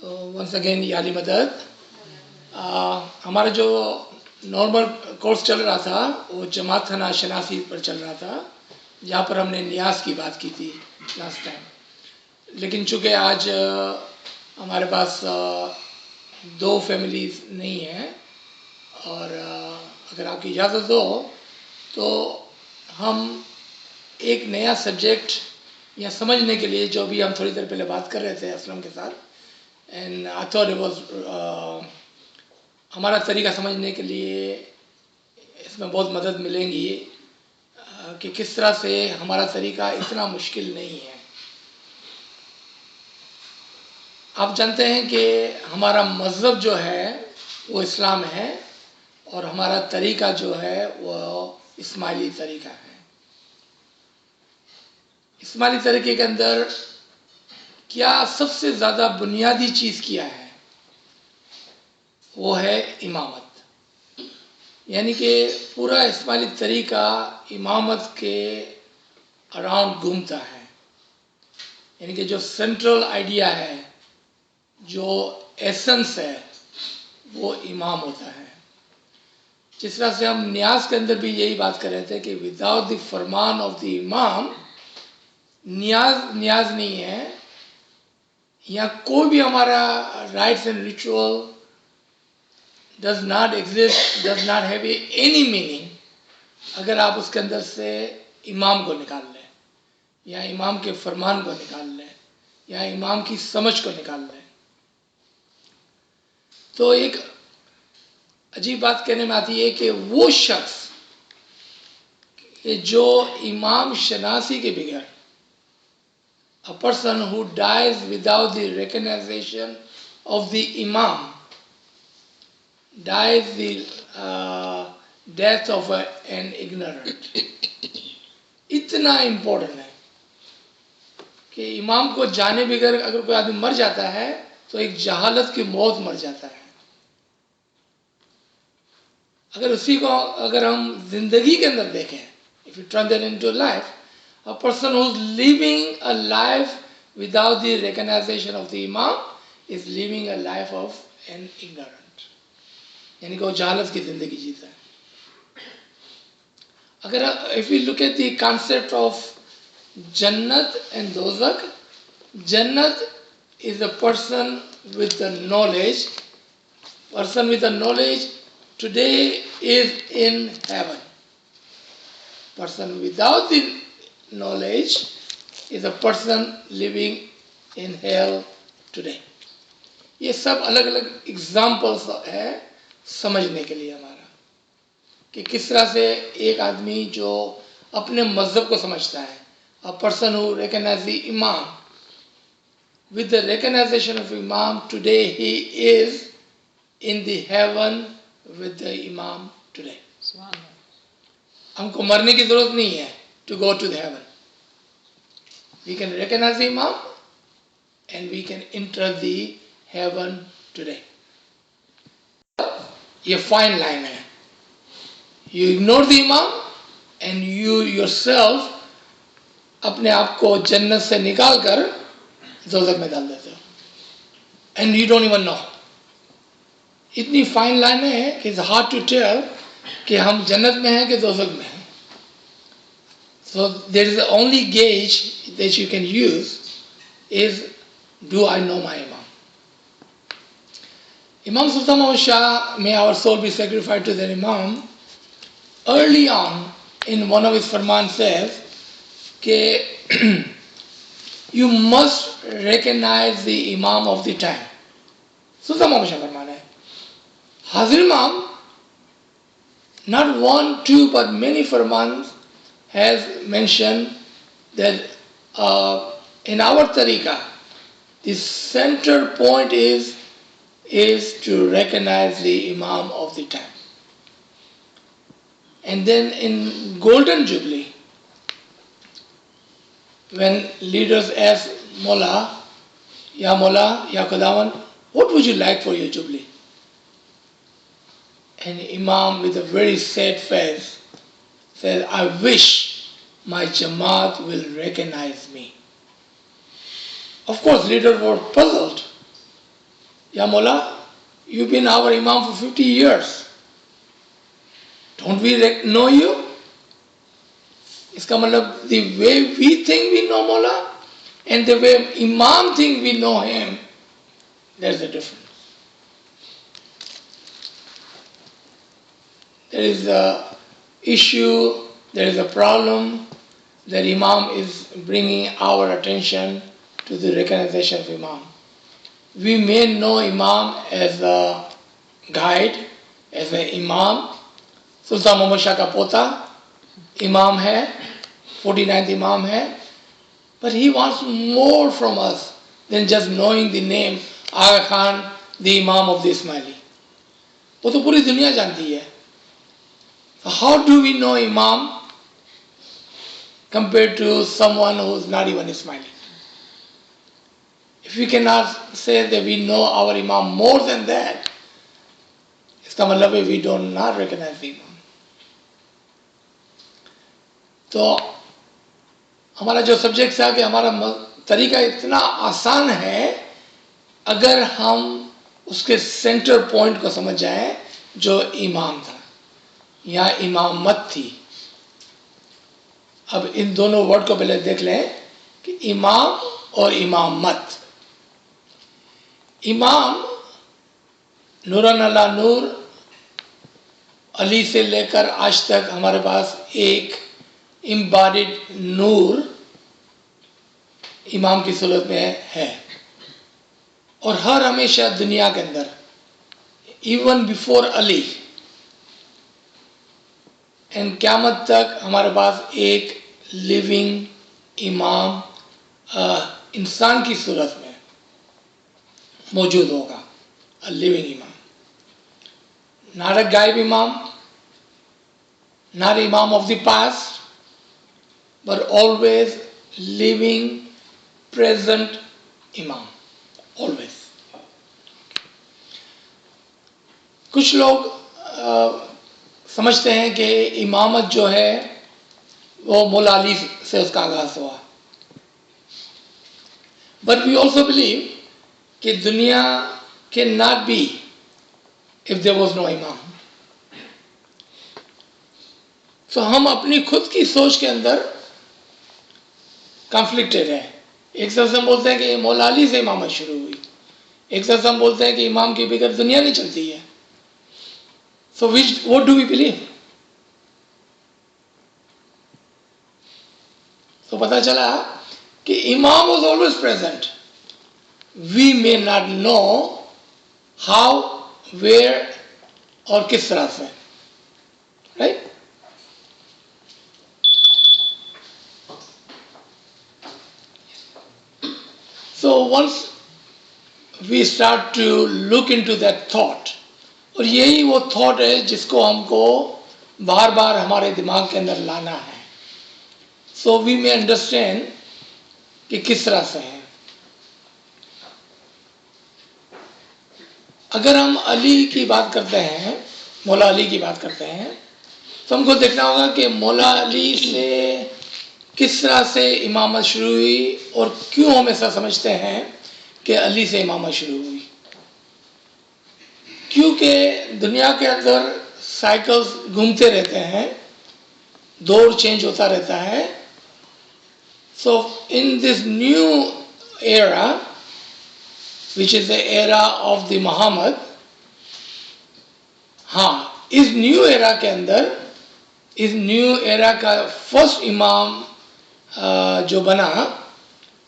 once again याली मदद हमारा जो नॉर्मल कोर्स चल रहा था वो जमात खाना शनासी पर चल रहा था जहाँ पर हमने नियाज की बात की थी लास्ट टाइम। लेकिन चूँकि आज हमारे पास दो फैमिलीज नहीं हैं और अगर आपकी इजाज़त हो तो हम एक नया सब्जेक्ट या समझने के लिए जो भी हम थोड़ी देर पहले बात कर रहे थे असलम के साथ and I thought it was हमारा तरीका समझने के लिए इसमें बहुत मदद मिलेंगी कि किस तरह से हमारा तरीका इतना मुश्किल नहीं है। आप जानते हैं कि हमारा मज़हब जो है वो इस्लाम है और हमारा तरीका जो है वो इस्माइली तरीका है। इस्माइली तरीके के अंदर क्या सबसे ज़्यादा बुनियादी चीज़ क्या है वो है इमामत, यानी कि पूरा इस्माइली तरीका इमामत के अराउंड घूमता है। यानी कि जो सेंट्रल आइडिया है, जो एसेंस है, वो इमाम होता है। जिस तरह से हम नियाज के अंदर भी यही बात कर रहे थे कि without the Farman of the इमाम नियाज नहीं है, या कोई भी हमारा rights and ritual does not exist, does not have any meaning अगर आप उसके अंदर से इमाम को निकाल लें या इमाम के फरमान को निकाल लें या इमाम की समझ को निकाल लें। तो एक अजीब बात कहने में आती है कि वो शख्स जो इमाम शनासी के बगैर, a person who dies without the recognition of the imam dies the death of an ignorant। इतना इम्पोर्टेंट है कि इमाम को जाने बगैर अगर कोई आदमी मर जाता है तो एक जहालत की मौत मर जाता है। अगर उसी को अगर हम जिंदगी के अंदर देखें, if you turn that into life, a person who's living a life without the recognition of the imam is living a life of an ignorant, यानी कि वो जहालत की जिंदगी जीता है। अगर if we look at the concept of जन्नत and दोज़ख, जन्नत is a person with the knowledge, person with the knowledge today is in heaven, person without the knowledge is a person living in hell today। ये सब अलग अलग examples है समझने के लिए हमारा कि किस तरह से एक आदमी जो अपने मज़हब को समझता है, a person who recognize the imam, with the recognition of imam today he is in the heaven with the imam today। हमको मरने की जरूरत नहीं है to go to the heaven, we can recognize the imam and we can enter the heaven today। ये fine line है, you ignore the imam and you yourself अपने आप को जन्नत से निकाल कर दोज़ख में डाल देते हो and you don't even know। इतनी फाइन लाइन है कि it's hard to tell कि हम जन्नत में हैं कि दोज़ख में हैं। So there is the only gauge that you can use is, do I know my imam? Imam Sultan Muhammad Shah, may our soul be sacrificed to the imam, early on in one of his farman says कि you must recognize the imam of the time। Sultan Muhammad Shah फरमान है, Hazir Imam, not one, two, but many farmans has mentioned that in our tariqah, the center point is to recognize the imam of the time. And then in Golden Jubilee, when leaders ask Mullah, Ya Qudawan, what would you like for your Jubilee? And Imam with a very sad face says, I wish my Jamaat will recognize me। Of course, leaders were puzzled Ya Mullah, you've been our Imam for 50 years. Don't we know you? इसका मतलब the way we think we know Mullah and the way Imam think we know him, there's a difference. There is a issue, there is a problem that Imam is bringing our attention to the recognition of Imam. We may know Imam as a guide, as an Imam. Sultan Muhammad Shah ka pota Imam hai, 49th Imam hai, but he wants more from us than just knowing the name Aga Khan, the Imam of the Ismaili. वो तो पूरी दुनिया जानती है. How do we know Imam compared to someone who is not even Ismaili? If we cannot say that we know our Imam more than that, इसका मतलब है we do not recognize the Imam. तो हमारा जो subject था कि हमारा तरीका इतना आसान है अगर हम उसके सेंटर पॉइंट को समझ जाएं जो इमाम था या इमामत थी. अब इन दोनों वर्ड को पहले देख लें कि इमाम और इमामत. इमाम नूरन अला नूर अली से लेकर आज तक हमारे पास एक इम्बॉडीड नूर इमाम की सूरत में है और हर हमेशा दुनिया के अंदर इवन बिफोर अली एंड क़यामत तक हमारे पास एक लिविंग इमाम इंसान की सूरत में मौजूद होगा. अ लिविंग इमाम, not a गायब इमाम, not imam of the past, but always living, present imam, always. कुछ लोग समझते हैं कि इमामत जो है वो मौला अली से उसका आगाज हुआ. But we also believe कि दुनिया cannot be if there was no imam. तो हम अपनी खुद की सोच के अंदर कॉन्फ्लिक्टेड है. एक तरफ हम बोलते हैं कि मौला अली से इमामत शुरू हुई, एक तरफ हम बोलते हैं कि इमाम के बगैर दुनिया नहीं चलती है. So what do we believe? तो पता चला कि इमाम was always present. We may not know how, where और किस तरह से, right? So once we start to look into that thought, और यही वो थॉट है जिसको हमको बार बार हमारे दिमाग के अंदर लाना है. सो वी मे अंडरस्टैंड कि किस तरह से है. अगर हम अली की बात करते हैं, मौला अली की बात करते हैं, तो हमको देखना होगा कि मौला अली से किस तरह से इमामत शुरू हुई और क्यों हम ऐसा समझते हैं कि अली से इमामत शुरू हुई. क्योंकि दुनिया के अंदर साइकिल्स घूमते रहते हैं, दौर चेंज होता रहता है. So in this new era which is the era of the Mohammad, हाँ, इस न्यू एरा के अंदर, इस न्यू एरा का फर्स्ट इमाम जो बना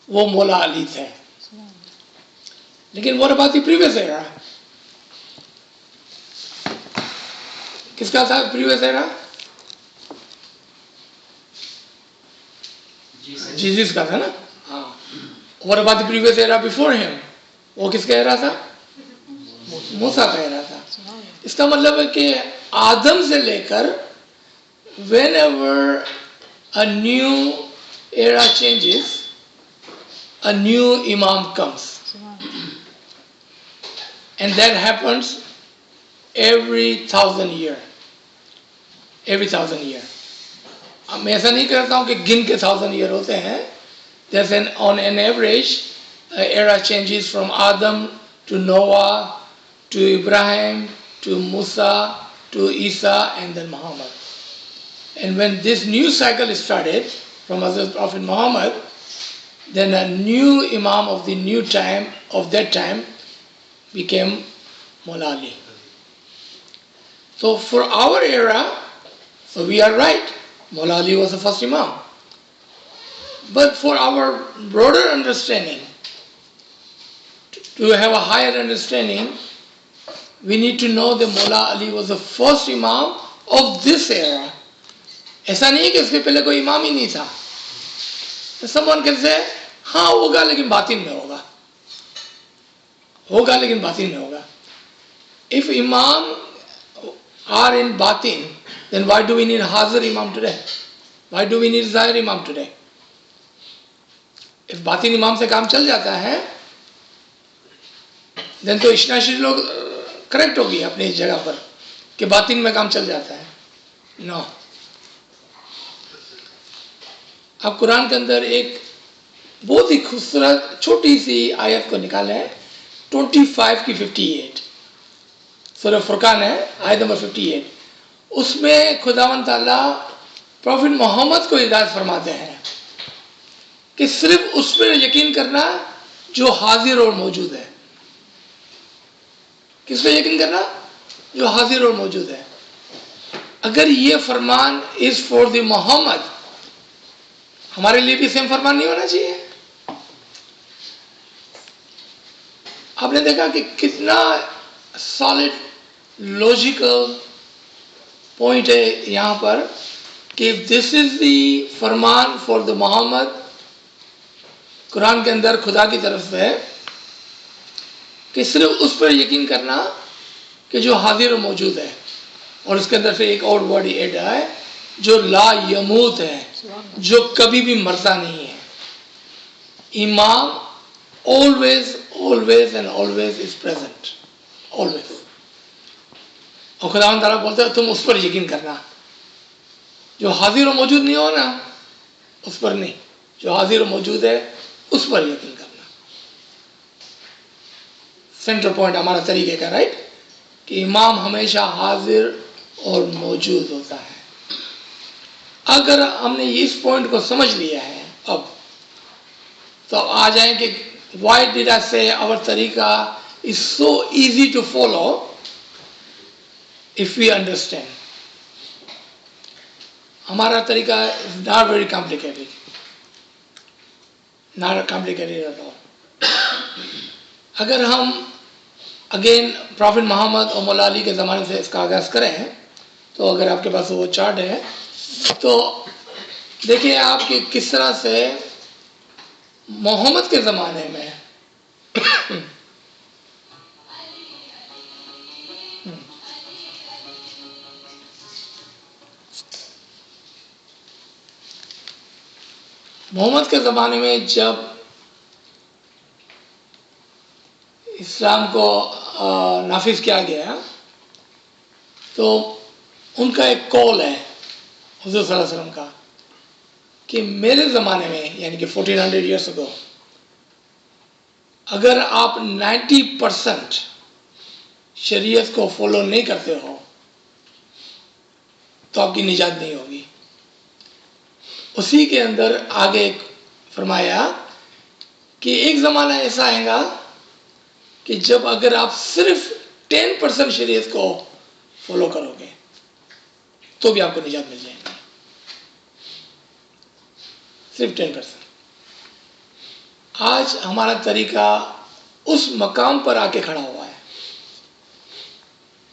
वो मौला अली थे. लेकिन what about the previous era? किसका था प्रीवियस एरा? जीसस का था ना. हाँ. What about the previous era before him? वो किसका एरा था? मूसा का एरा था. इसका मतलब है कि आदम से लेकर whenever a new era changes, a new imam comes, and that happens every 1,000 years. Every 1,000 years. अब मैं ऐसा नहीं करता हूँ कि गिन के 1,000 years होते हैं. There's on an average era changes from Adam to Noah, to Ibrahim, to Musa, to Isa, and then Muhammad. And when this new cycle started from Hazrat Prophet Muhammad, then a new Imam of the new time, of that time, became Mawla Ali. So for our era, so we are right, Mawla Ali was the first Imam. But for our broader understanding, to have a higher understanding, we need to know that Mawla Ali was the first Imam of this era. ऐसा नहीं है कि इसके पहले कोई इमाम ही नहीं था. Someone can say, हाँ होगा लेकिन बातिन में होगा. होगा लेकिन बातिन में होगा. If Imam are in batin, then why do we need Hazir Imam today? Why do we need Zahir Imam today? If batin Imam से काम चल जाता है, then तो इश्नाशी लोग करेक्ट होगी अपनी जगह पर कि बातिन में काम चल जाता है. No. आप कुरान के अंदर एक बहुत ही खूबसूरत छोटी सी आयत को निकाले हैं 25 की 58 सूरह फुरकान है आयत नंबर 58. उसमें खुदावंद ताला प्रॉफिट मोहम्मद को हिदायत फरमाते हैं कि सिर्फ उस पर यकीन करना जो हाजिर और मौजूद है. किस पे यकीन करना? जो हाजिर और मौजूद है. अगर ये फरमान इज फॉर द मोहम्मद, हमारे लिए भी सेम फरमान नहीं होना चाहिए? आपने देखा कि कितना सॉलिड लॉजिकल पॉइंट है यहाँ पर कि दिस इज द फरमान फॉर द मोहम्मद. कुरान के अंदर खुदा की तरफ से कि सिर्फ उस पर यकीन करना कि जो हाजिर और मौजूद है. और उसके अंदर फिर एक और वर्ड ऐड है जो ला यमूत है, जो कभी भी मरता नहीं है. इमाम always and always is present, always. और खुदावंद ताला बोलते हैं तुम उस पर यकीन करना जो हाजिर और मौजूद नहीं हो ना, उस पर नहीं, जो हाजिर और मौजूद है उस पर यकीन करना. सेंटर पॉइंट हमारा तरीके का, राइट, कि इमाम हमेशा हाजिर और मौजूद होता है. अगर हमने इस पॉइंट को समझ लिया है अब, तो आ जाए कि why did I say our tariqah is so easy to follow if we understand. हमारा तरीका is not very complicated, not complicated at all. अगर हम अगेन प्रॉफिट मोहम्मद और मौला अली के ज़माने से इसका आगाज़ करें, तो अगर आपके पास वो चार्ट है तो देखिए आप कि किस तरह से मोहम्मद के ज़माने में मोहम्मद के ज़माने में जब इस्लाम को नाफिज किया गया तो उनका एक कॉल है हुज़ूर सल्लल्लाहु अलैहि वसल्लम का कि मेरे ज़माने में यानी कि 1400 ईयर्स अगो अगर आप 90% शरीयत को फॉलो नहीं करते हो तो आपकी निजात नहीं होगी. उसी के अंदर आगे फरमाया कि एक ज़माना ऐसा आएगा कि जब अगर आप सिर्फ 10% शरीयत को फॉलो करोगे तो भी आपको निजात मिल जाएगी. सिर्फ 10%. आज हमारा तरीका उस मकाम पर आके खड़ा हुआ है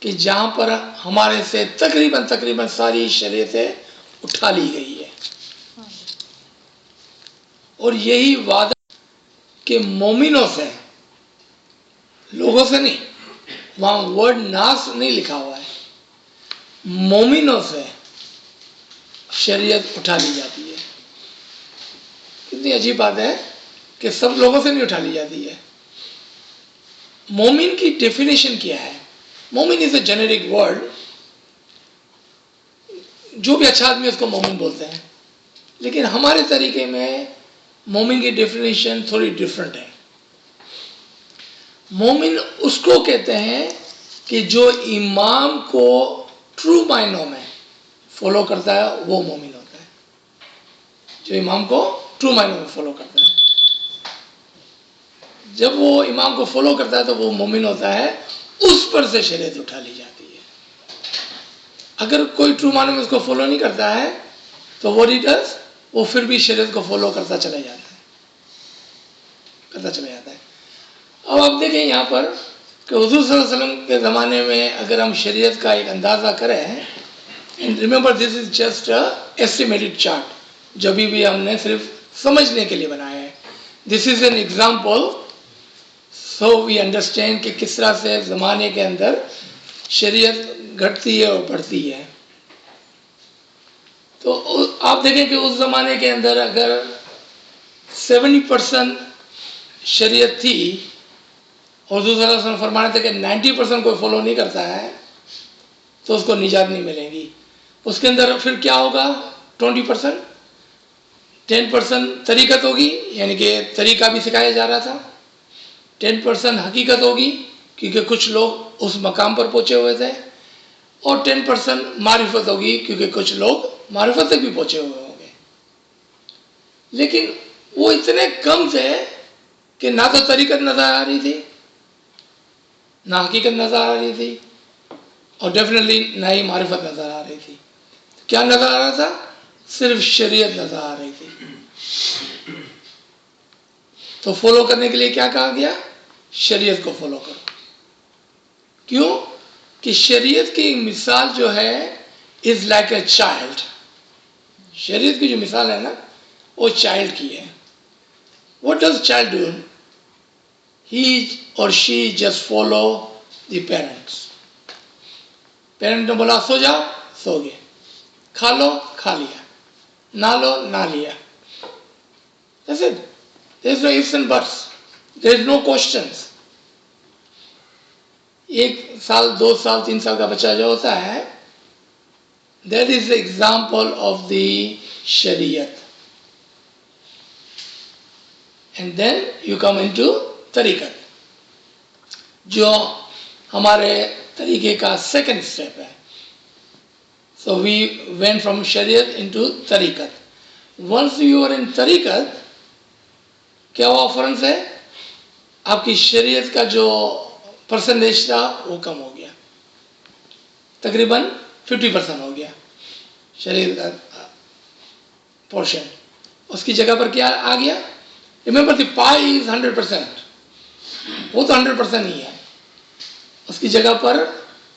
कि जहां पर हमारे से तकरीबन सारी शरीयतें उठा ली गई है. और यही वादा कि मोमिनों से, लोगों से नहीं, वहां वर्ड नास नहीं लिखा हुआ है, मोमिनों से शरीयत उठा ली जाती है. कितनी अजीब बात है कि सब लोगों से नहीं उठा ली जाती है. मोमिन की डेफिनेशन क्या है? मोमिन इज अ जेनेरिक वर्ड, जो भी अच्छा आदमी उसको मोमिन बोलते हैं, लेकिन हमारे तरीके में मोमिन की डेफिनेशन थोड़ी डिफरेंट है. مومن اس کو کہتے ہیں کہ جو امام کو ٹرو معنوں میں فالو کرتا ہے وہ مومن ہوتا ہے. جو امام کو ٹرو معنوں میں فالو کرتا ہے, جب وہ امام کو فالو کرتا ہے تو وہ مومن ہوتا ہے. اس پر سے شریعت اٹھا لی جاتی ہے. اگر کوئی ٹرو معنوں میں اس کو فالو نہیں کرتا ہے تو وہ ریڈرز وہ پھر بھی شریعت کو فالو کرتا چلا جاتا ہے. اب آپ دیکھیں یہاں پر کہ حضور صلی اللہ علیہ وسلم کے زمانے میں اگر ہم شریعت کا ایک اندازہ کریں, remember this is just estimated chart, جو بھی ہم نے صرف سمجھنے کے لیے بنایا ہے. This is an example, so we understand کہ کس طرح سے زمانے کے اندر شریعت گھٹتی ہے اور بڑھتی ہے. تو آپ دیکھیں کہ اس زمانے کے اندر اگر 70% شریعت تھی اور حضور صلی اللہ علیہ وسلم فرمانے تھے کہ 90% کوئی فالو نہیں کرتا ہے تو اس کو نجات نہیں ملے گی. اس کے اندر پھر کیا ہوگا؟ 20%, 10% طریقت ہوگی, یعنی کہ طریقہ بھی سکھایا جا رہا تھا. 10% حقیقت ہوگی کیونکہ کچھ لوگ اس مقام پر پہنچے ہوئے تھے, اور 10% معرفت ہوگی کیونکہ کچھ لوگ معرفت تک بھی پہنچے ہوئے ہوں گے. لیکن وہ اتنے کم تھے کہ نہ تو طریقت نظر آ رہی تھی, نہ حقیقت نظر آ رہی تھی, اور ڈیفینیٹلی نہ ہی معرفت نظر آ رہی تھی. کیا نظر آ رہا تھا؟ صرف شریعت نظر آ رہی تھی. تو فالو کرنے کے لیے کیا کہا گیا؟ شریعت کو فالو کرو. کیوں کہ شریعت کی مثال جو ہے از لائک اے چائلڈ. شریعت کی جو مثال ہے نا وہ چائلڈ کی ہے. What does child do? He or she just follow the parents. Parent نے بولا سو جاؤ, سو گئے, کھا لو, کھا لیا, نہ لو, نہ لیا. That's it. There is no ifs and buts. There is no questions. 1 سال 2 سال 3 سال کا بچہ جو ہوتا ہے, that is the example of the شریعت. And then you come into طریقت, جو ہمارے طریقے کا سیکنڈ اسٹیپ ہے. So we went from شریعت into طریقت. Once you are in طریقت, کیا ہوا فوراً سے آپ کی شریعت کا جو پرسنٹیج تھا وہ کم ہو گیا, تقریباً 50% ہو گیا شریعت کا پورشن. اس کی جگہ پر کیا آ گیا؟ Remember the pie is 100%. وہ تو 100% ہی ہے. اس کی جگہ پر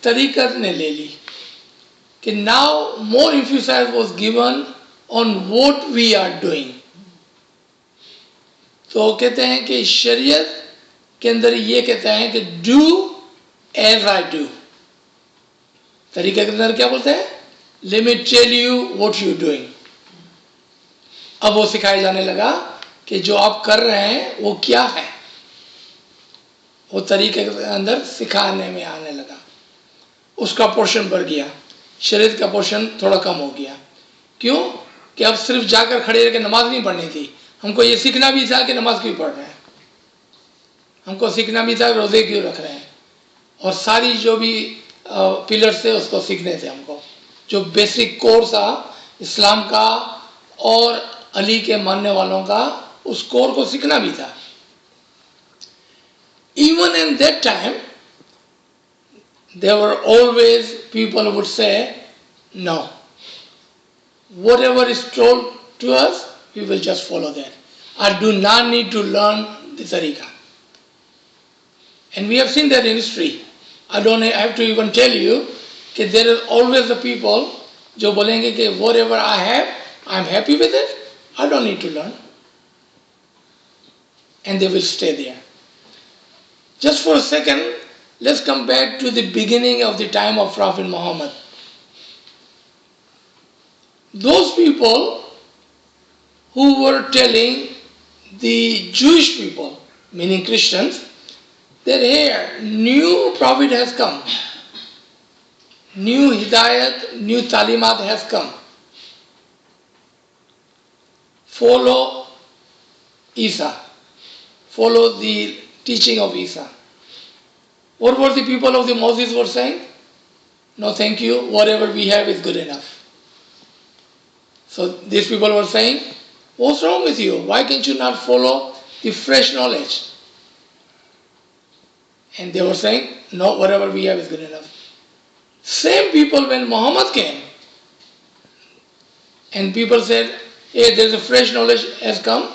طریقت نے لے لی کہ now more emphasis was given on what we are doing. تو کہتے ہیں کہ شریعت کے اندر یہ کہتا ہے کہ do as I do. طریقہ کے اندر کیا بولتے ہیں؟ Let me tell you what you doing. اب وہ سکھایا جانے لگا کہ جو آپ کر رہے ہیں وہ کیا ہے. وہ طریقے کے اندر سکھانے میں آنے لگا. اس کا پورشن بڑھ گیا, شریعت کا پورشن تھوڑا کم ہو گیا. کیوں کہ اب صرف جا کر کھڑے رہ کے نماز نہیں پڑھنی تھی, ہم کو یہ سیکھنا بھی تھا کہ نماز کیوں پڑھ رہے ہیں, ہم کو سیکھنا بھی تھا کہ روزے کیوں رکھ رہے ہیں, اور ساری جو بھی پلرز تھے اس کو سیکھنے تھے ہم کو. جو بیسک کورس تھا اسلام کا اور علی کے ماننے والوں کا, اس کور کو سیکھنا بھی تھا. Even in that time, there were always people who would say, no, whatever is told to us, we will just follow that. I do not need to learn the Tariqah. And we have seen that in history. I don't have to even tell you that there are always the people جو بولیں گے کہ whatever I have, I'm happy with it, I don't need to learn. And they will stay there. Just for a second, let's come back to the beginning of the time of Prophet Muhammad. Those people who were telling the Jewish people, meaning Christians, that here, new prophet has come, new hidayat, new talimat has come. Follow Isa, follow the teaching of Isa. What were the people of the Moses were saying? No, thank you. Whatever we have is good enough. So these people were saying, what's wrong with you? Why can't you not follow the fresh knowledge? And they were saying, no, whatever we have is good enough. Same people when Muhammad came, and people said, hey, there's a fresh knowledge has come,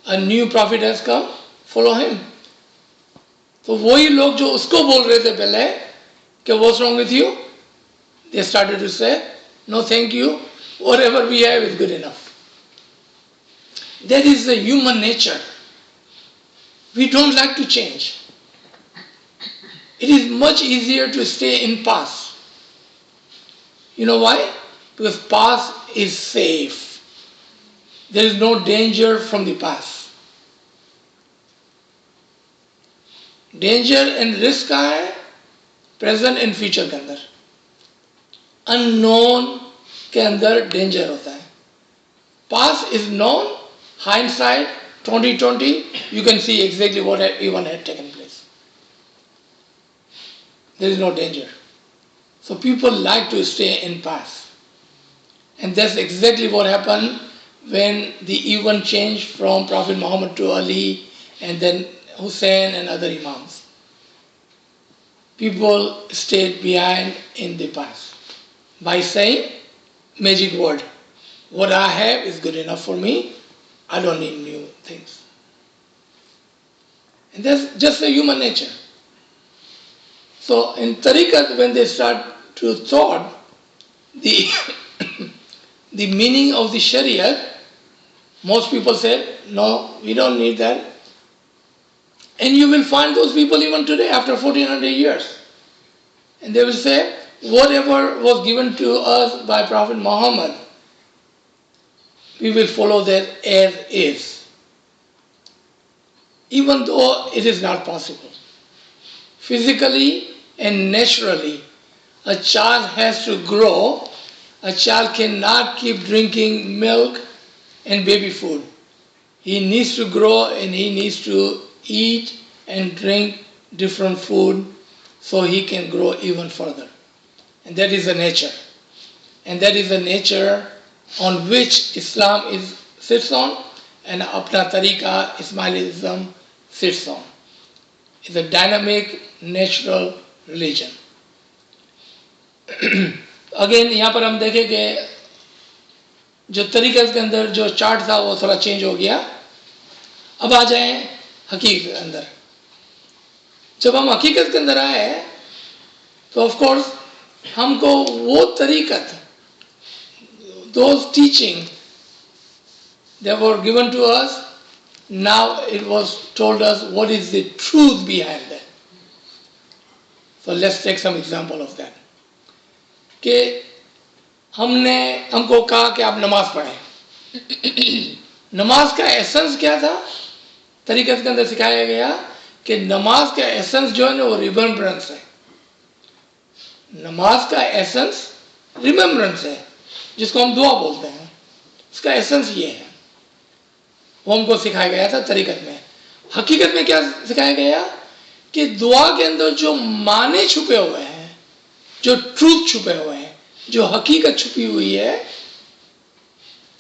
a new prophet has come, follow him. तो वही लोग जो उसको बोल रहे थे पहले कि what's wrong with you? They started to say, no thank you, whatever we have is good enough. That is the human nature. We don't like to change. It is much easier to stay in past. You know why? Because past is safe. There is no danger from the past. Danger and risk का है present and future के अंदर. Unknown के अंदर danger होता है. Past is known, hindsight 2020, you can see exactly what even had taken place. There is no danger. So people like to stay in past. And that's exactly what happened when the event changed from Prophet Muhammad to Ali and then Hussein and other Imams. People stayed behind in the past by saying magic word. What I have is good enough for me. I don't need new things. And that's just a human nature. So in Tariqah, when they start to thought the the meaning of the Sharia, most people said, no, we don't need that. And you will find those people even today after 1400 years. And they will say, whatever was given to us by Prophet Muhammad, we will follow that as is. Even though it is not possible. Physically and naturally, a child has to grow. A child cannot keep drinking milk and baby food. He needs to grow and he needs to eat and drink different food so he can grow even further. And that is the nature. And that is the nature on which Islam sits on and Apna Tariqah, Ismailism sits on. It's a dynamic, natural religion. Again यहाँ पर हम देखें कि जो तरीक़े के अंदर जो चार्ट था वो थोड़ा चेंज हो गया. अब आ जाए हकीकत के अंदर. जब हम हकीकत के अंदर आए तो ऑफ कोर्स हमको वो तरीक़त, those teaching that were given to us, now it was told us what is the truth behind that. So let's take some example of that. कि हमको कहा कि आप नमाज पढ़ें. नमाज का एसेंस क्या था? तरीक़त के अंदर सिखाया गया कि नमाज का एसेंस जो है ना वो रिमेम्बरेंस है. नमाज का एसेंस रिमेम्बरेंस है, जिसको हम दुआ बोलते हैं. उसका एसेंस ये है, वो हमको सिखाया गया था तरीक़त में. हकीकत में क्या सिखाया गया कि दुआ के अंदर जो माने छुपे हुए हैं, जो ट्रूथ छुपे हुए हैं, जो हकीकत छुपी हुई है,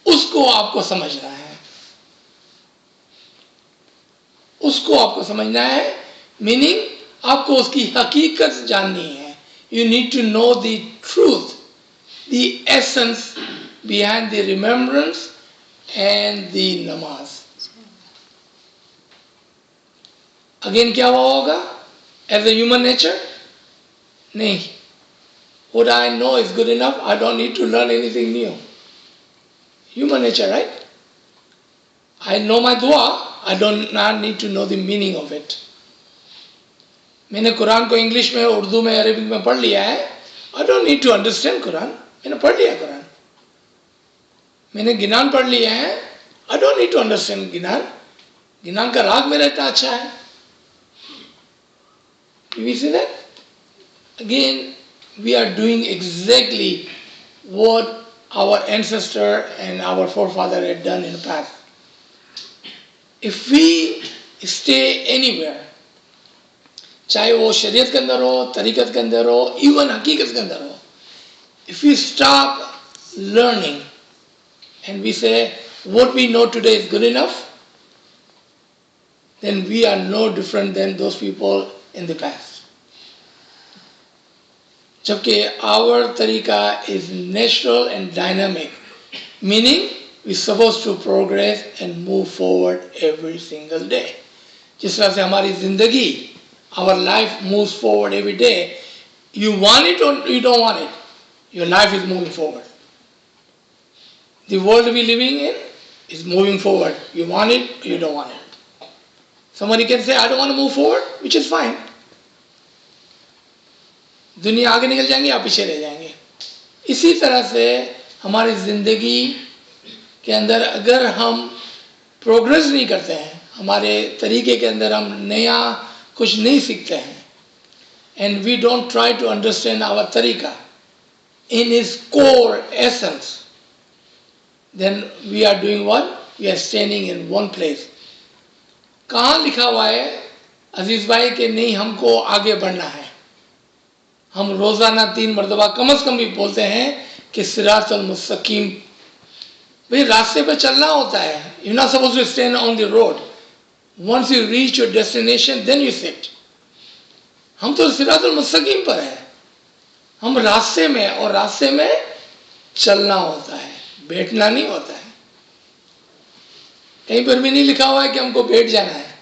उसको आपको समझना है. उसको आपको समझना है, मीनिंग आपको उसकी हकीकत जाननी है. You need to know the truth, the essence behind the remembrance and the namaz. Again क्या हुआ होगा एज ए ह्यूमन नेचर? नहीं. What I know is good enough. I don't need to learn anything new. Human nature, right? I know my dua. I don't not need to know the meaning of it. मैंने कुरान को English में, उर्दू में, Arabic में पढ़ लिया है. I don't need to understand Quran. मैंने पढ़ लिया कुरान. मैंने गिनान पढ़ लिया है. I don't need to understand गिनान. गिनान का राग मेरा इतना अच्छा है. You see that? Again, we are doing exactly what our ancestor and our forefather had done in the past. If we stay anywhere, चाहे वो शरीयत के अंदर हो, तरीक़त के अंदर हो, इवन हकीकत के अंदर हो. If we stop learning and we say what we know today is good enough, then we are no different than those people in the past. Jabki our tariqah is natural and dynamic, meaning we're supposed to progress and move forward every single day. जिस तरह से हमारी जिंदगी, our life moves forward every day. You want it or you don't want it, your life is moving forward. The world we're living in is moving forward. You want it or you don't want it. Somebody can say, I don't want to move forward, which is fine. दुनिया आगे निकल जाएंगे, आप पीछे रह जाएंगे. इसी तरह से हमारी जिंदगी के अंदर अगर हम प्रोग्रेस नहीं करते हैं, हमारे तरीके के अंदर हम नया कुछ नहीं सीखते हैं, and we don't try to understand our tariqah in its core essence, then we are doing what? We are standing in one place. कहाँ लिखा हुआ है अजीज भाई कि नहीं हमको आगे बढ़ना है? हम रोजाना 3 मरतबा कम से कम भी बोलते हैं कि सिरातुल मुस्तकीम. भाई रास्ते पे चलना होता है. You're not supposed to stand on the road. Once you reach your destination, then you sit. हम तो सिरातुल मुस्तकीम पर है, हम रास्ते में, और रास्ते में चलना होता है, बैठना नहीं होता है. कहीं पर भी नहीं लिखा हुआ है कि हमको बैठ जाना है.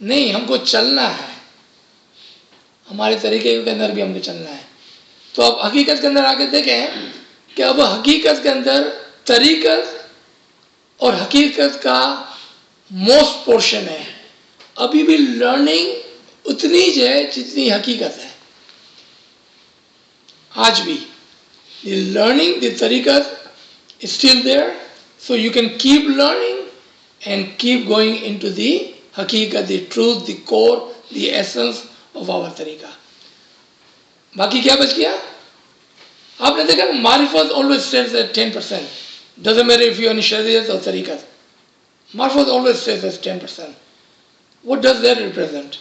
नहीं, हमको चलना है. हमारे तरीके के अंदर भी हमको चलना है. तो अब हकीकत के अंदर आके देखें कि अब हकीकत के अंदर तरीकत और हकीकत का मोस्ट पोर्शन है. अभी भी लर्निंग उतनी ही है जितनी हकीकत है. आज भी the learning, the tariqat is still there, so you can keep learning and keep going into the haqiqat, the truth, the core, the essence of our tariqah. बाकी क्या बच गया? आपने देखा मारिफत always stays at 10%. Doesn't matter if you're in shariat or tariqat. Marifat always stays at 10%. What does that represent?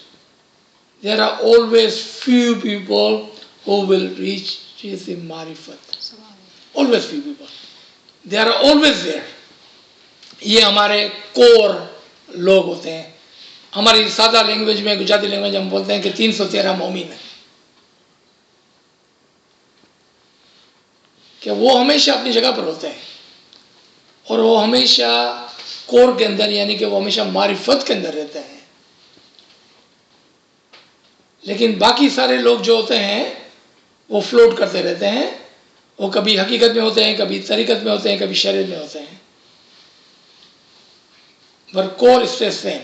There are always few people who will reach the marifat. Always few people. They are always there. ये हमारे core लोग होते हैं. हमारी सादा language में, Gujarati language हम बोलते हैं कि 313 मोमिन है, कि वो हमेशा अपनी जगह पर होते हैं और वो हमेशा कोर के अंदर, यानी कि वो हमेशा मारिफत के अंदर रहते हैं. लेकिन बाकी सारे लोग जो होते हैं वो फ्लोट करते रहते हैं. वो कभी हकीकत में होते हैं, कभी तरीकत में होते हैं, कभी शरीयत में होते हैं, पर कोर स्टेज सेम.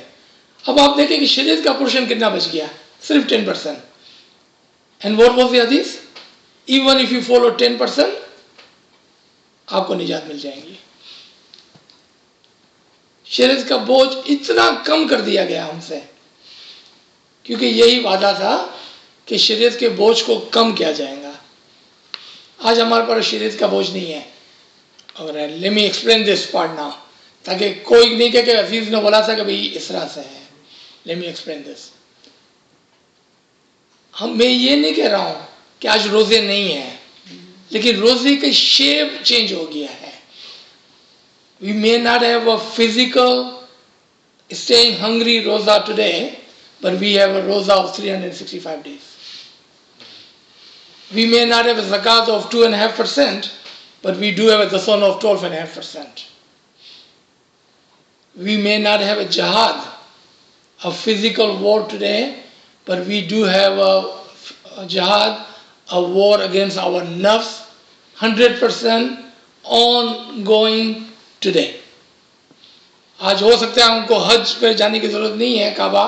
अब आप देखें कि शरीयत का पोर्शन कितना बच गया? सिर्फ 10%. एंड व्हाट वाज द हदीस? इवन इफ यू फॉलो 10%, आपको निजात मिल जाएंगी. शरीयत का बोझ इतना कम कर दिया गया हमसे, क्योंकि यही वादा था कि शरीयत के बोझ को कम किया जाएगा. आज हमारे पास शरीयत का बोझ नहीं है. और let me explain this part now, ताकि कोई नहीं कहे कि अजीज ने बोला था कि भाई इस तरह से है. Let me explain this. मैं ये नहीं कह रहा हूँ कि आज रोजे नहीं है, लेकिन रोजे का शेप चेंज हो गया है. We may not have a physical staying hungry roza today, but we have a roza of 365 days. We may not have a zakat of 2.5%, but we do have a dasan of 12.5%. We may not have a jihad, a physical war today, but we do have a jihad, a war against our nafs, 100% ongoing today. आज हो सकता है हमको हज पे जाने की जरूरत नहीं है काबा,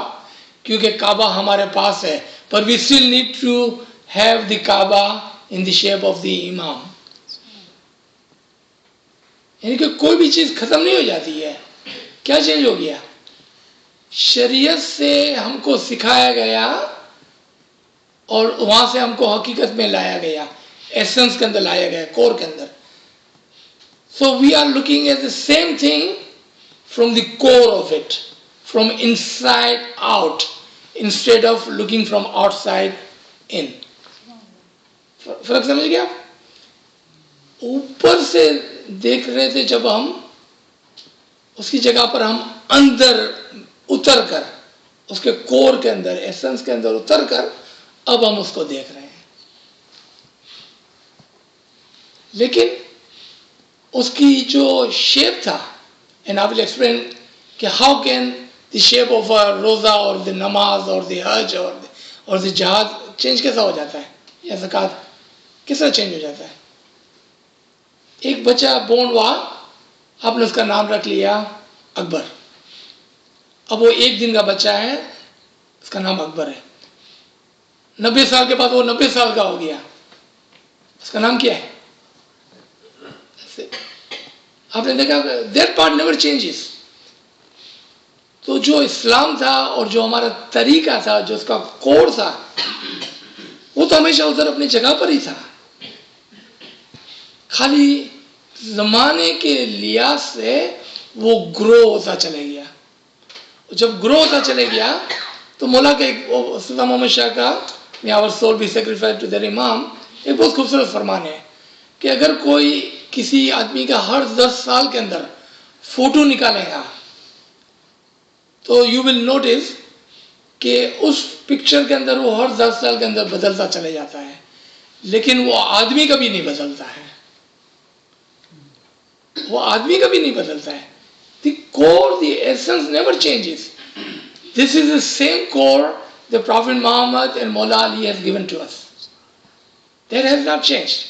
क्योंकि काबा हमारे पास है, पर we still need to have the Kaaba in the shape of the Imam. यानी कि कोई भी चीज खत्म नहीं हो जाती है. क्या चेंज हो गया? शरीयत से हमको सिखाया गया और वहां से हमको हकीकत में लाया गया, एसेंस के अंदर लाया गया, कोर के अंदर. So we are looking at the same thing from the core of it, from inside out. instead of looking from outside in. फर्क समझ गया आप? ऊपर से देख रहे थे जब हम, उसकी जगह पर हम अंदर उतर कर, उसके कोर के अंदर, एसेंस के अंदर उतर कर अब हम उसको देख रहे हैं. लेकिन उसकी जो शेप था, एंड आई विल एक्सप्लेन कि how can the shape of a रोजा और द नमाज और द हज और द जहाज चेंज कैसा हो जाता है, या ज़कात कैसा चेंज हो जाता है. एक बच्चा बोर्न हुआ, आपने उसका नाम रख लिया अकबर. अब वो 1 दिन का बच्चा है, उसका नाम अकबर है. 90 साल के बाद वो 90 साल का हो गया, उसका नाम क्या है? आपने देखा दैट पार्ट नेवर चेंजेस. तो जो इस्लाम था और जो हमारा तरीका था, जो उसका कोर था, वो तो हमेशा उधर अपनी जगह पर ही था. खाली जमाने के लिहाज से वो ग्रो होता चले गया. जब ग्रो होता चले गया तो मौला का एक सल्लल्लाहु मोहम्मद शाह का may our soul be sacrificed to their इमाम, एक बहुत खूबसूरत फरमान है कि अगर कोई किसी आदमी का हर 10 साल के अंदर फोटो निकालेगा तो यू विल नोटिस कि उस पिक्चर के अंदर वो हर 10 साल के अंदर बदलता चले जाता है, लेकिन वो आदमी कभी नहीं बदलता है. वो आदमी कभी नहीं बदलता है. The core, the essence never changes. This is the same core the Prophet Muhammad and Maula Ali has given to us. That has not changed.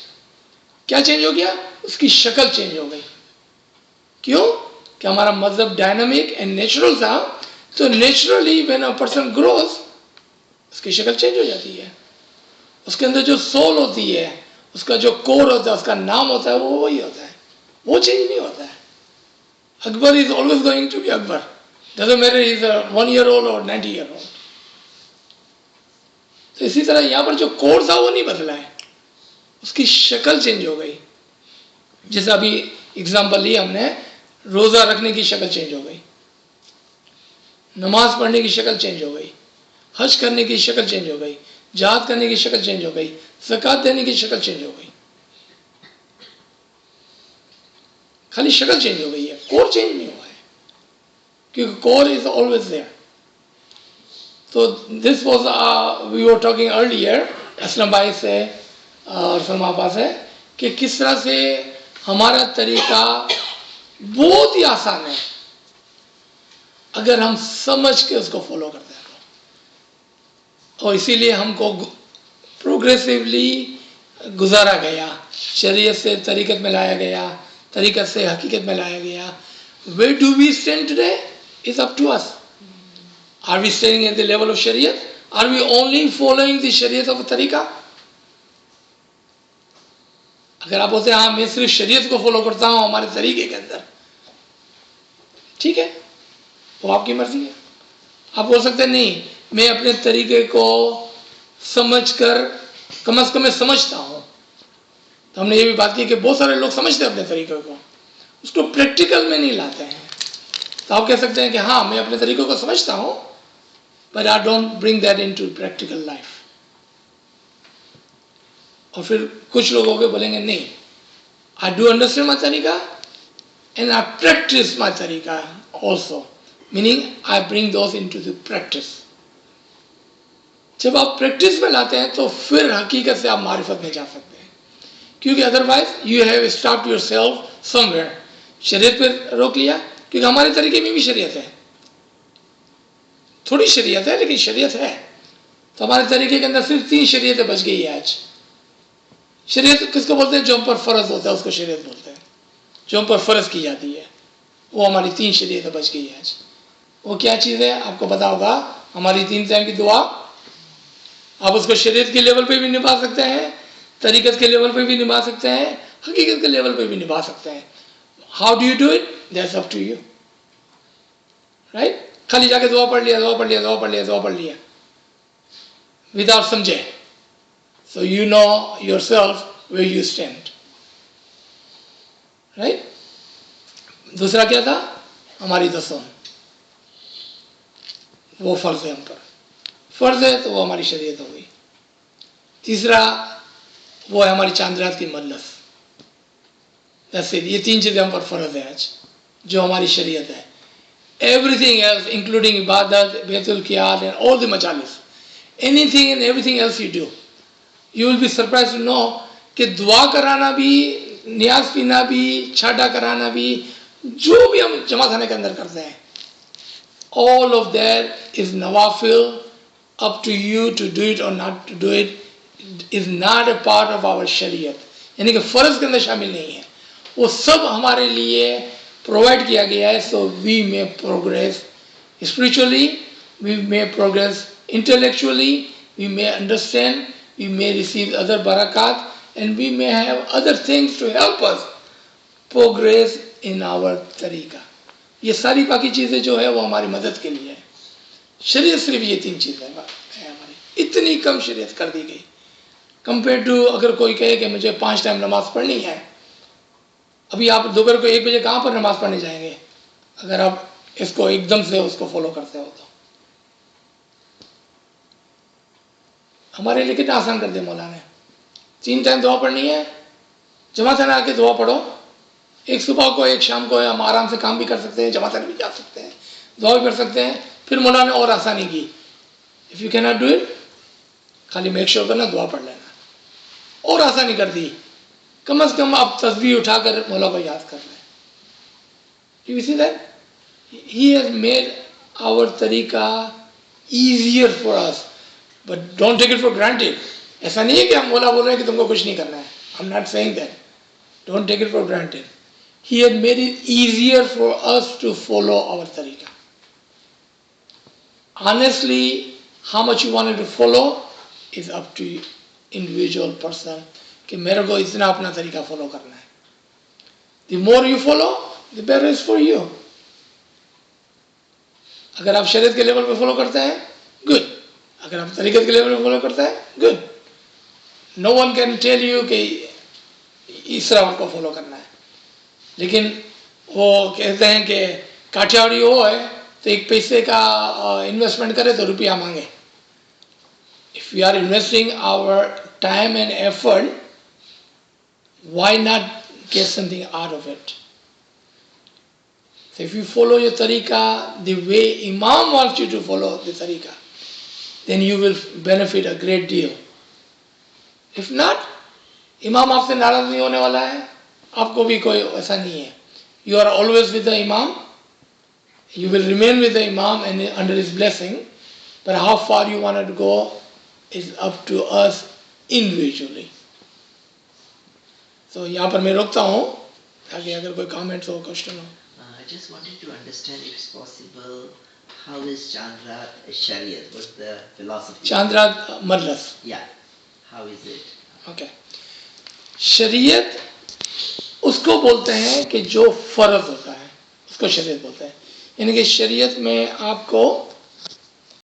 क्या चेंज हो गया? उसकी शक्ल चेंज हो गई. क्यों? कि हमारा मजहब डायनामिक एंड नेचुरल था, तो naturally when a person grows उसकी शक्ल चेंज हो जाती है. उसके अंदर जो सोल होती है, उसका जो कोर होता है, उसका नाम होता है, वो वही होता है, वो चेंज नहीं होता है. Akbar is always going to be Akbar. Doesn't matter he is a 1 year old or 90 year old. तो इसी तरह यहाँ पर जो कोर था वो नहीं बदला है, उसकी शक्ल चेंज हो गई. जैसे अभी एग्जाम्पल लिया हमने, रोज़ा रखने की शक्ल चेंज हो गई, नमाज पढ़ने की शक्ल चेंज हो गई, हज करने की शक्ल चेंज हो गई, जहाद करने की शक्ल चेंज हो गई, ज़कात देने की शक्ल चेंज हो गई. खाली शक्ल चेंज हो गई है, कोर चेंज नहीं हुआ है, क्योंकि कोर इज ऑलवेज देयर. तो this was we were talking earlier Aslam भाई से और सलमा आपा से कि किस तरह से हमारा तरीका बहुत ही आसान है अगर हम समझ के उसको फॉलो करते हैं. और इसीलिए हमको प्रोग्रेसिवली गुजारा गया, शरीयत से तरीक़त में लाया गया, तरीक़त से हकीकत में लाया गया. Where do we stand today is up to us. Are we standing at the level of Shariat? Are we only following the Shariat of तरीक़ा? अगर आप बोलते हैं हाँ मैं सिर्फ शरीयत को फॉलो करता हूँ हमारे तरीके के अंदर, ठीक है, वो आपकी मर्जी है. आप बोल सकते हैं नहीं मैं अपने तरीके को समझकर, कम से कम मैं समझता हूँ. तो हमने ये भी बात की कि बहुत सारे लोग समझते हैं अपने तरीके को, उसको प्रैक्टिकल में नहीं लाते हैं. तो आप कह सकते हैं कि हाँ मैं अपने तरीकों को समझता हूँ, but I don't bring that into practical life. और फिर कुछ लोग होके बोलेंगे नहीं, आई डू अंडरस्टैंड माई तरीका एंड आई प्रैक्टिस माई तरीका also, meaning I bring those into the practice. जब आप प्रैक्टिस में लाते हैं तो फिर हकीकत से आप मारिफत में जा सकते हैं, क्योंकि otherwise you have stopped yourself somewhere. शरीयत पर रोक लिया, क्योंकि हमारे तरीके में भी शरीयत है, थोड़ी शरीयत है लेकिन शरीयत है. तो हमारे तरीके के अंदर सिर्फ 3 शरीयतें बच गई है आज. शरीयत किसको बोलते हैं? जो हम पर फ़र्ज होता है उसको शरीयत बोलते हैं, जो हम पर फ़र्ज की जाती है, वो हमारी 3 शरीयतें बच गई है आज. वो क्या चीज़ है आपको पता होगा, हमारी 3 टाइम की दुआ. आप उसको शरीयत के लेवल पे भी निभा सकते हैं, तरीक़त के लेवल पे भी निभा सकते हैं, हकीकत के लेवल पे भी निभा सकते हैं. How do you do it, that's up to you, right. खाली जाके दुआ पढ़ लिया, दुआ पढ़ लिया, दुआ पढ़ लिया, दुआ पढ़ लिया विदाउट समझे, so you know yourself where you stand, right. दूसरा क्या था? हमारी 10 वो फर्ज है हम पर. फ़र्ज़ है तो वो हमारी शरीयत हो गई। तीसरा वो है हमारी चांद रात की मजलिस। ये 3 चीज़ें हम पर फ़र्ज़ है आज जो हमारी शरीयत है। Everything else including ibadat, Baitul Qiyad and all the majalis, anything and everything else you do, you will be surprised to know कि दुआ कराना भी, नियाज पीना भी, छाटा कराना भी, जो भी हम जमा खाने के अंदर करते हैं, all of that is nawafil, up to you to do it or not to do it, is not a part of our shariat, यानी कि फ़र्ज के अंदर शामिल नहीं है, वो सब हमारे लिए प्रोवाइड किया गया है, so we may progress spiritually, we may progress intellectually, we may understand, we may receive other barakat, and we may have other things to help us progress in our tariqah. ये सारी बाकी चीज़ें जो है वो हमारी मदद के लिए है। शरीयत सिर्फ ये 3 चीज़ें है हमारी, इतनी कम शरीयत कर दी गई कंपेयर टू अगर कोई कहे कि मुझे 5 टाइम नमाज पढ़नी है। अभी आप दोपहर को 1 बजे कहाँ पर नमाज पढ़ने जाएंगे अगर आप इसको एकदम से उसको फॉलो करते हो तो? हमारे लिए कितना आसान कर दिया मौला ने। 3 टाइम दुआ पढ़नी है, जमात में आके दुआ पढ़ो, एक सुबह को एक शाम को, हम आराम से काम भी कर सकते हैं, जमात में भी जा सकते हैं, दुआ भी कर सकते हैं। फिर मौला ने और आसानी की, if you can not do it, खाली मेक श्योर करना दुआ पढ़ लेना, और आसानी कर दी। कम से कम आप तस्बीह उठाकर मौला को याद कर लें। You see that he has made our तरीका easier for us, but don't take it for granted. ऐसा नहीं है कि हम मौला बोल रहे हैं कि तुमको कुछ नहीं करना है, I am not saying that, don't take it for granted. He has made it easier for us to follow our तरीका। Honestly, how much you wanted to follow is up to individual person कि मेरे को इतना अपना तरीका follow करना है। The more you follow, the better is for you. अगर आप शरीयत के लेवल पे फॉलो करते हैं, good. अगर आप तरीक़त के लेवल पे फॉलो करते हैं, good. No one can tell you कि इस तरह आपको फॉलो करना है। लेकिन वो कहते हैं कि काठियावाड़ी वो है तो 1 पैसे का इन्वेस्टमेंट करे तो रुपया मांगे। If we are investing our time and effort, why not get something out of it? So if you follow your tariqah the way Imam wants you to follow the tariqah, then you will benefit a great deal. If not, Imam आपसे नाराज नहीं होने वाला है, आपको भी कोई ऐसा नहीं है। You are always with the Imam. You will remain with the Imam and under his blessing, but how far you want to go is up to us individually. So यहाँ पर मैं रोकता हूँ ताकि अगर कोई comments हो, question हो। I just wanted to understand if it's possible, how is Chandra Shariat? What's the philosophy? Chandra Madras. Yeah, how is it? Okay. शरीयत उसको बोलते हैं कि जो फ़र्ज होता है उसको शरीयत बोलते हैं। यानी कि शरीयत में आपको